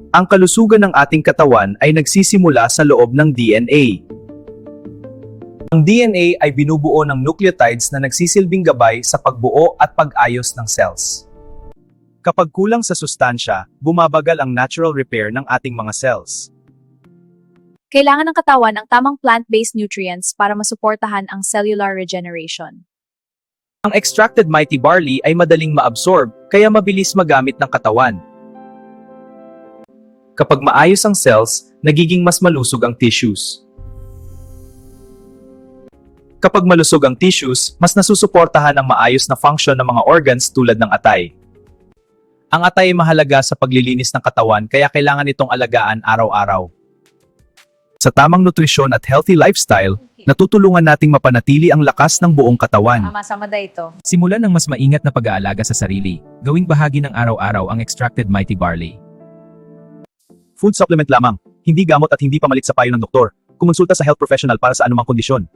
Ang kalusugan ng ating katawan ay nagsisimula sa loob ng DNA. Ang DNA ay binubuo ng nucleotides na nagsisilbing gabay sa pagbuo at pag-ayos ng cells. Kapag kulang sa sustansya, bumabagal ang natural repair ng ating mga cells. Kailangan ng katawan ang tamang plant-based nutrients para masuportahan ang cellular regeneration. Ang extracted mighty barley ay madaling maabsorb, kaya mabilis magamit ng katawan. Kapag maayos ang cells, nagiging mas malusog ang tissues. Kapag malusog ang tissues, mas nasusuportahan ang maayos na function ng mga organs tulad ng atay. Ang atay ay mahalaga sa paglilinis ng katawan kaya kailangan itong alagaan araw-araw. Sa tamang nutrisyon at healthy lifestyle, natutulungan nating mapanatili ang lakas ng buong katawan. Masama da ito. Simulan ng mas maingat na pag-aalaga sa sarili. Gawing bahagi ng araw-araw ang extracted mighty barley. Food supplement lamang, hindi gamot at hindi pamalit sa payo ng doktor. Kumonsulta sa health professional para sa anumang kondisyon.